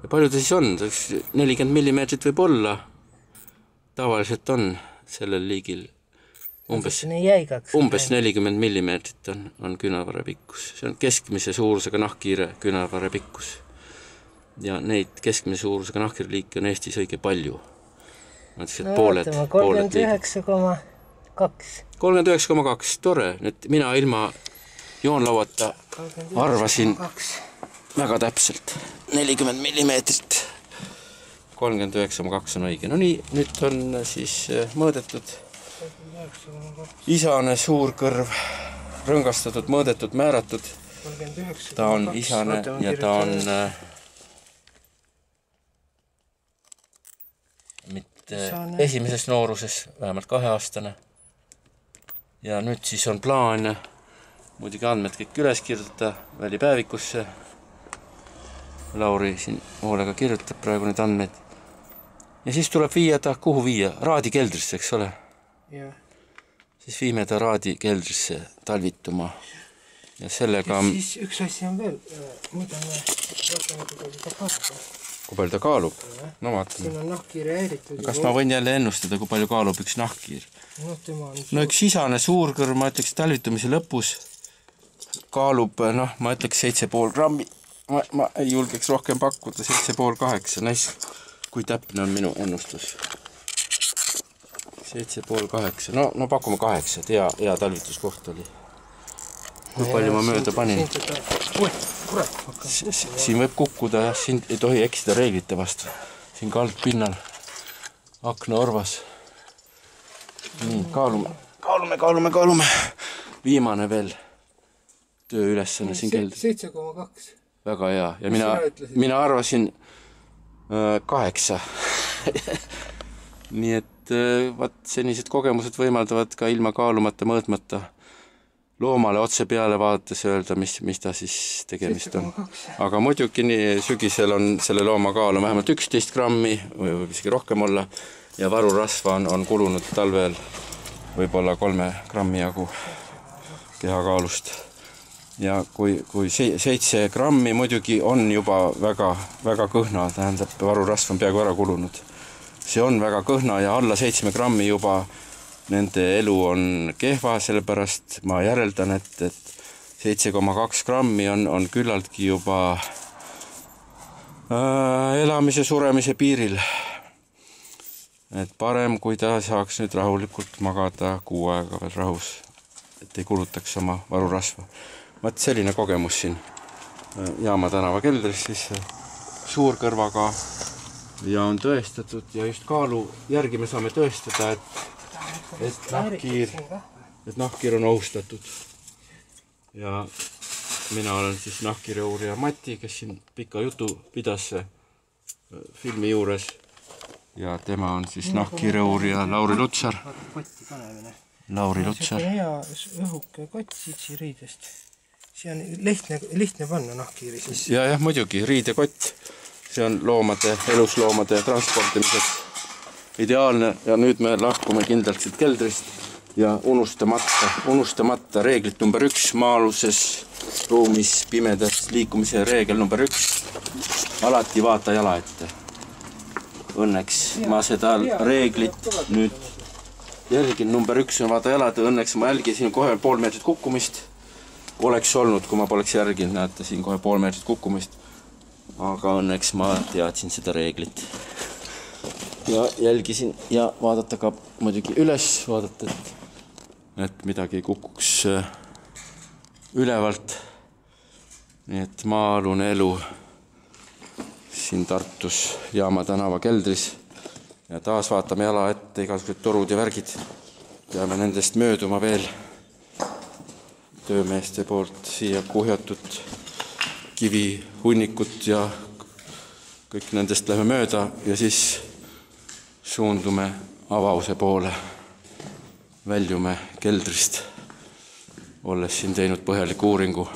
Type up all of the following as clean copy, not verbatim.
Ja palju ta siis on? 40 millimeetrit võib olla. Tavaliselt on sellel liigil umbes 40 millimeetrit on küünarvare pikkus. See on keskmise suurusega nahkhiire küünarvare pikkus. Ja neid keskmise suurusega nahkhiire liike on Eestis õige palju. Ma ütlesin, et pooled 39,2. Tore. Nüüd mina ilma joonlauata arvasin väga täpselt 40 millimeetrit. 39,2 on õige. No nii, nüüd on siis mõõdetud isane suurkõrv, rõngastatud, mõõdetud, määratud. Ta on isane ja ta on mitte esimeses nooruses, vähemalt 2-aastane. Ja nüüd siis on plaan muidugi andmed kõik üles kirjutada välipäevikusse. Lauri siin hoolega kirjutab praegu need andmed. Ja siis tuleb viia ta, kuhu viia? Raadikeldrisse, eks ole? Ja. Siis viime ta raadikeldrisse talvituma. Ja sellega... Ja siis üks asi on veel. Mõõdame, vaatame, kui palju ta kaalub? No vaatame. Siin on nahkhiire häiritud. Kas ma võin jälle ennustada, kui palju kaalub üks nahkhiir? No üks isane suurkõrv, ma ütleks talvitumise lõpus kaalub, ma ütleks 7,5 grammi. Ma ei julgeks rohkem pakkuda, 7,5-8. Näis, kui täpne on minu ennustus. 7,5-8. No pakume 8, hea talvituskoht oli. Kui palju ma mööda panin? Siin võib kukkuda, siin ei tohi eksida reeglite vastu. Siin kaldpinnal, aknaorvas. Nii, kaalume. Viimane veel töö ülesõnne siin keldri. 7,2. Väga hea. Ja mina arvasin 8. Nii et senised kogemused võimaldavad ka ilma kaalumata, mõõtmata loomale otse peale vaadates öelda, mis ta siis tegemist on. Aga muidugi sügisel on selle looma kaal on vähemalt 11 grammi, või isegi rohkem olla, ja varurasva on kulunud talvel võib-olla 3 grammi jagu kehakaalust. Ja kui 7 grammi muidugi on juba väga kõhna, tähendab, varurasv on peaaegu ära kulunud. See on väga kõhna ja alla 7 grammi juba nende elu on kehva, sellepärast ma järeldan, et 7,2 grammi on küllaltki juba elamise, suremise piiril. Et parem, kui ta saaks nüüd rahulikult magada 6 aega veel rahus, et ei kulutaks oma varurasva. Vaat selline kogemus siin Jaama tänava keldris siis suurkõrvaga ja on tõestatud ja just kaalu järgi me saame tõestada, et nahkhiir on ohustatud. Ja mina olen siis nahkhiire uurija Mati, kes siin pika jutu pidas filmi juures. Ja tema on siis nahkhiire uurija Lauri Lutsar. Lauri Lutsar. See on hea õhuke kott siitsi riidest. See on lihtne panna nahkhiiri siis. Ja muidugi, riidekott. See on elusloomade transportimiseks ideaalne ja nüüd me lahkume kindlalt siit keldrist ja unustamata reeglit number 1 maa-aluses ruumis pimedas liikumise reegel number 1. Alati vaata jala ette. Õnneks ma seda reeglit nüüd jälgin. Number 1 on vaata jalad. Õnneks ma jälgisin kohe pool meetrit kukkumist. Oleks olnud, kui ma poleks järginud, näete siin kohe pool meetrit kukkumist. Aga õnneks ma teadsin seda reeglit. Ja jälgisin ja vaadata ka muidugi üles, vaadata, et midagi ei kukuks ülevalt. Nii et maa-alune elu siin Tartus Jaama tänava keldris ja taas vaatame jala ette igasugused torud ja värgid. Peame nendest mööduma veel töömeeste poolt siia kuhjatud kivihunnikut ja kõik nendest lähme mööda ja siis suundume avause poole. Väljume keldrist, olles siin teinud põhjaliku uuringu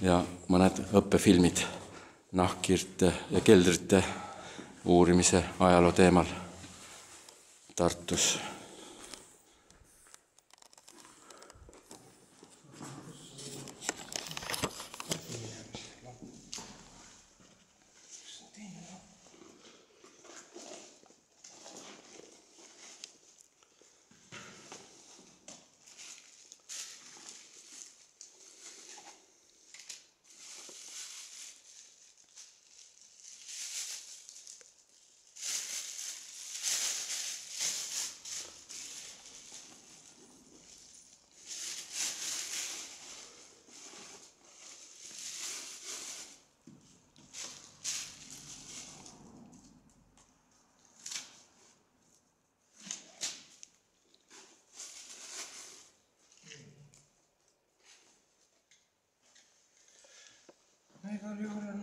ja mõned õppefilmid nahkhiirte ja keldrite uurimise ajaloo teemal Tartus. igal juhul on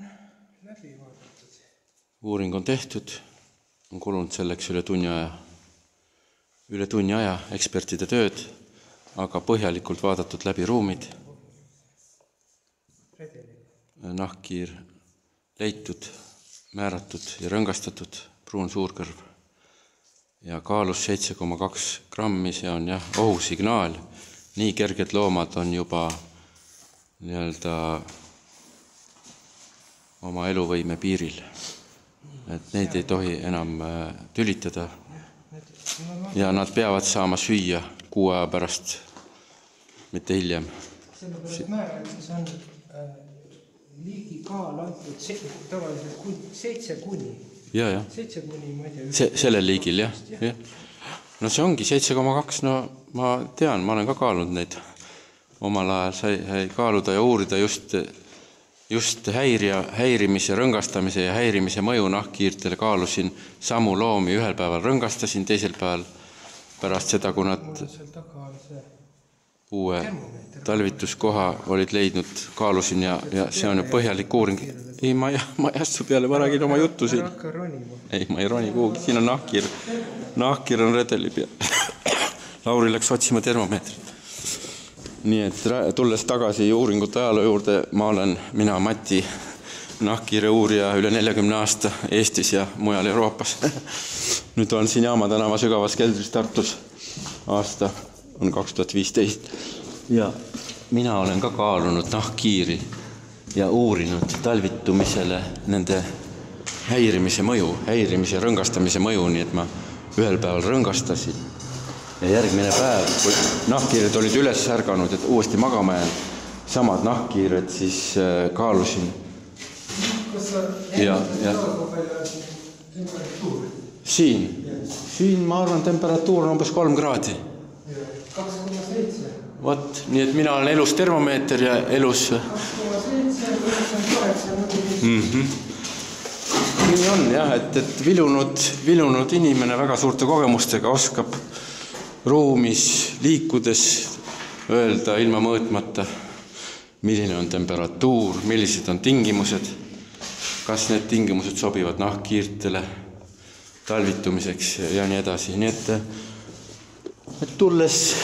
läbi vaadatud. Uuring on tehtud, on kulunud selleks üle tunni aja ekspertide tööd, aga põhjalikult vaadatud läbi ruumid. Nahkhiir leitud, määratud ja rõngastatud, pruun suurkõrv ja kaalus 7,2 grammi, see on ohusignaal. Nii kerged loomad on juba oma eluvõime piiril. Et neid ei tohi enam tülitada ja nad peavad saama süüa 6 aja pärast, mitte hiljem. Sellepärast määrates on liigi kaal antud tavaliselt 7 kuni. 7 kuni, ma ei tea. Sellel liigil, jah. No see ongi 7,2, no ma tean, ma olen ka kaalunud neid. Omal ajal sai kaaluda ja uurida just häirimise, rõngastamise ja häirimise mõju nahkhiirtele. Kaalusin samu loomi, ühel päeval rõngastasin, teisel päeval pärast seda, kui nad uue talvituskoha olid leidnud, kaalusin ja see on ju põhjalik uuring. Ei, ma ei astu peale, ma räägin oma juttu siin. Ei, ma ei roni kuhugi, siin on nahkhiir. Nahkhiir on redeli peal. Lauri läks otsima termomeetrit. Nii et tulles tagasi uuringute ajaloo juurde, mina Mati, nahkhiire uurija üle 40 aasta Eestis ja mujal Euroopas. Nüüd olen siin Jaama tänava sügavas keldris Tartus. Aasta on 2015. Ja mina olen ka kaalunud nahkhiiri ja uurinud talvitumisele nende häirimise mõju, häirimise ja rõngastamise mõju, nii et ma ühel päeval rõngastasin. Ja järgmine päev, kui nahkhiired olid üles ärganud, et uuesti magama jäänud, samad nahkhiired, siis kaalusin. Kas sa ennast temperatuur? Siin ma arvan, temperatuur on umbes 3 kraadi. 2,7. Vot, nii et mina olen elus termomeeter ja elus... 2,7, 2,8. Nii on jah, et vilunud inimene väga suurte kogemustega oskab ruumis liikudes öelda ilma mõõtmata, milline on temperatuur, millised on tingimused, kas need tingimused sobivad nahkhiirtele talvitumiseks ja nii edasi. Nii et tulles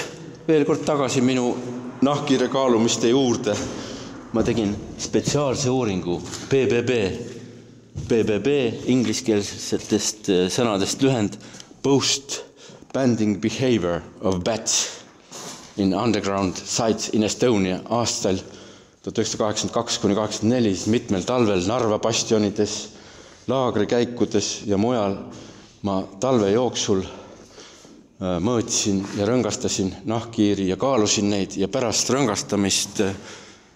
veel kord tagasi minu nahkhiire kaalumiste juurde, ma tegin spetsiaalse uuringu BBB ingliskeelsetest sõnadest lühend Post Banding Behavior of Bats in Underground Sites in Estonia aastal 1982-84 mitmel talvel Narva bastionides, laagrikäikudes ja mujal ma talve jooksul mõõtsin ja rõngastasin nahkhiiri ja kaalusin neid ja pärast rõngastamist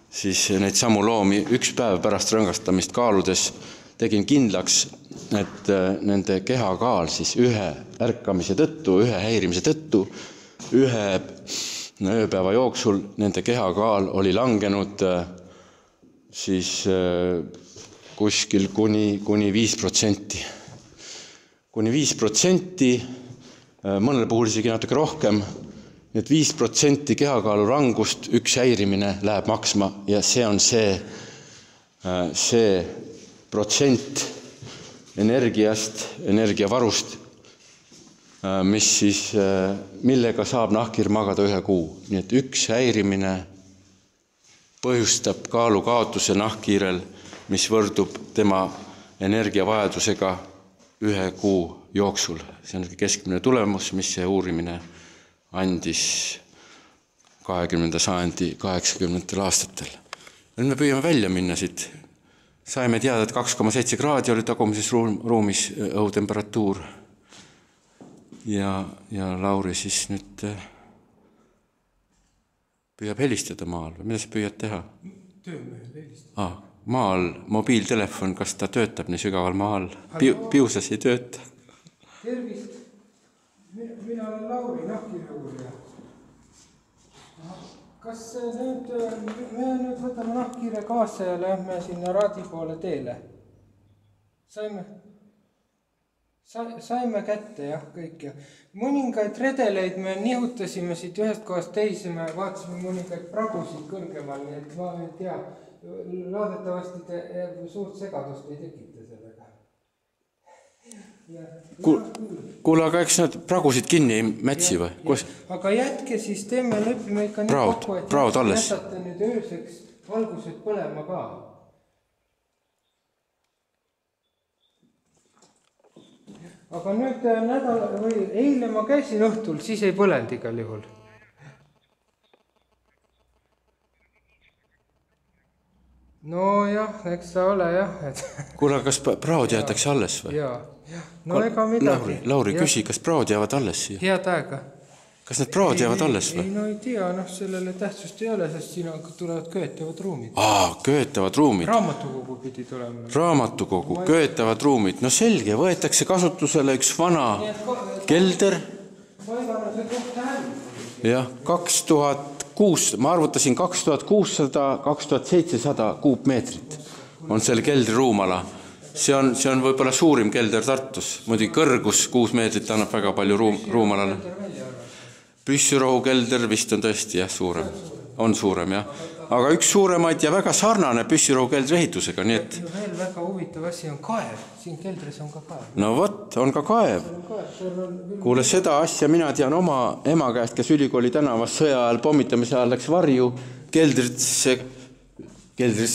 siis neid samu loomi 1 päev pärast rõngastamist kaaludes tegin kindlaks, et nende kehakaal siis ühe ärkamise tõttu, ühe häirimise tõttu, ühe ööpäeva jooksul nende kehakaal oli langenud siis kuskil kuni 5%. Kuni 5%, mõnel puhul isegi natuke rohkem, et 5% kehakaalu rangust üks häirimine läheb maksma ja see on see protsent energiast, energiavarust, millega saab nahkhiir magada 1 kuu. Nii et üks häirimine põhjustab kaalukaotuse nahkhiirel, mis võrdub tema energiavajadusega 1 kuu jooksul. See on keskmine tulemus, mis see uurimine andis 20. sajandi 80. aastatel. Nüüd me püüame välja minna siit. Saime teada, et 2,7 kraadi oli tagumises ruumis õhutemperatuur. Ja Lauri siis nüüd püüab helistada maal. Mida sa püüad teha? Töömehed helistada. Maal mobiiltelefon, kas ta töötab nii sügaval maal? Piusas ei tööta. Tervist. Mina olen Lauri, nahkhiire uurija. Kas me nüüd võtame nahkhiire kaasa ja lähme sinna Raadi poole teele? Saime kätte, jah, kõik. Ja mõningaid redeleid me nihutasime siit ühest kohast teise, me vaatasime mõningaid pragusid kõrgemal, nii et ma ei tea, loodetavasti te suurt segadust ei tekita sellega. Kuule, aga eks nad pragusid kinni ei mätsi või? Aga jätke siis, teeme lõpime ikka nii kokku, et jätate nüüd ööseks valgused põlema ka. Aga nüüd eile ma käisin õhtul, siis ei põlenud igal juhul. No jah, eks ta ole jah. Kuule, kas praod jäetakse alles või? Jaa. No ega midagi. Lauri, küsi, kas praod jäävad alles siia? Head aega. Kas need praod jäävad alles või? Ei, no ei tea, sellele tähtsust ei ole, sest siin tulevad köetavad ruumid. Köetavad ruumid. Raamatukogu pidi tulema. Raamatukogu, köetavad ruumid. No selge, võetakse kasutusele üks vana kelder. Jah, 2600, ma arvutasin 2600-2700 kuupmeetrit on selle keldri ruumala. See on võib-olla suurim kelder Tartus. Muidugi kõrgus 6 meetrit annab väga palju ruumalale. Püssirohu kelder vist on tõesti suurem. On suurem, jah. Aga üks suuremaid ja väga sarnane püssirohu keldri ehitusega, nii et... Veel väga huvitav asi on kaev. Siin keldris on ka kaev. No vot, on ka kaev. Kuule, seda asja mina tean oma ema käest, kes ülikooli tänavas sõja ajal pommitamise ajal läks varju keldrisse,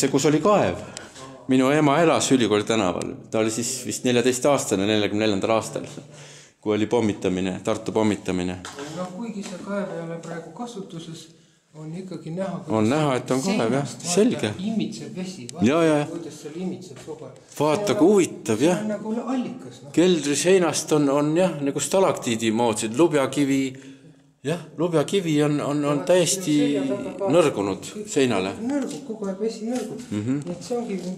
kus oli kaev. Minu ema elas ülikooli tänaval. Ta oli siis vist 14-aastane, 44. aastal, kui oli pommitamine, Tartu pommitamine. No kuigi see kaev ei ole praegu kasutuses, on ikkagi näha... On näha, et on kaev, jah, selge. Imitseb vesi, kuidas seal imitseb soga. Vaata, kui huvitav, jah. See on nagu allikas. Keldri seinast on jah, nagu stalaktiidi moodsid, lubjakivi... Jah, lubjakivi on täiesti nõrgunud seinale. Nõrgub, kogu aeg vesi nõrgub.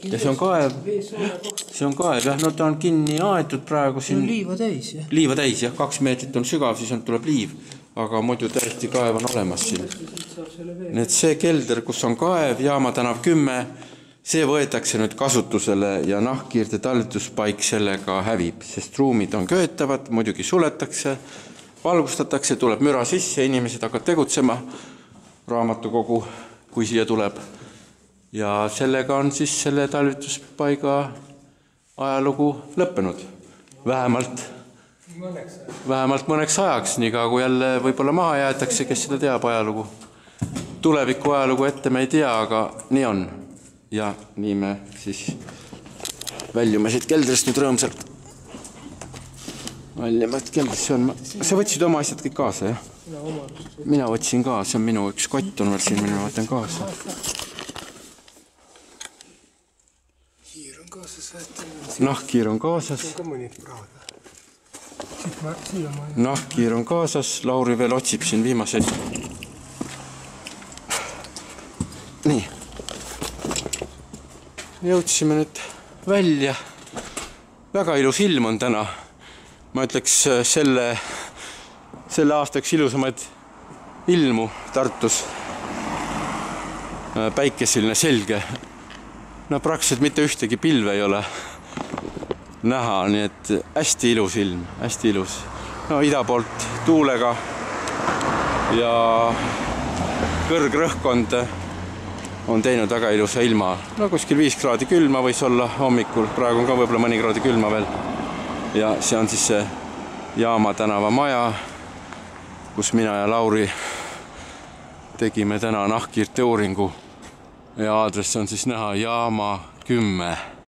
Ja see on kaev. See on kaev, jah. No ta on kinni aetud praegu siin. Liiva täis, jah. Liiva täis, jah. 2 meetrit on sügav, siis tuleb liiv. Aga muidu täiesti kaev on olemas siin. Nii et see kelder, kus on kaev, Jaama tänav 10, see võetakse nüüd kasutusele ja nahkhiirte talletuspaik sellega hävib, sest ruumid on köetavad, muidugi suletakse, valgustatakse, tuleb müra sisse, inimesed hakkavad tegutsema, raamatukogu, kui siia tuleb. Ja sellega on siis selle talletuspaiga ajalugu lõppenud. Vähemalt mõneks ajaks, nii ka kui jälle võib-olla maha jäetakse, kes seda teab ajalugu. Tuleviku ajalugu ette me ei tea, aga nii on. Ja nii me siis väljume siit keldrist nüüd rõõmsalt. Väljumad keldrist, sa võtsid oma asjad kõik kaasa, jah? Mina võtsin ka, see on minu üks kott on veel siin, mina võtan kaasa. Hiir on kaasas. Nahkhiir on kaasas. Nahkhiir on kaasas, Lauri veel otsib siin viimaseid. Nii. Jõudsime nüüd välja. Väga ilus ilm on täna. Ma ütleks selle aasta üks ilusamaid ilmu Tartus. Päikeseline selge. No praktiliselt mitte ühtegi pilve ei ole näha, nii et hästi ilus ilm, hästi ilus. No ida poolt tuulega ja kõrgrõhkkond on teinud väga ilusa ilma. No kuskil 5 kraadi külma võis olla hommikul, praegu on ka võib-olla mõni kraadi külma veel. Ja see on siis see Jaama tänava maja, kus mina ja Lauri tegime täna nahkhiirte uuringu ja aadress on siis näha Jaama 10.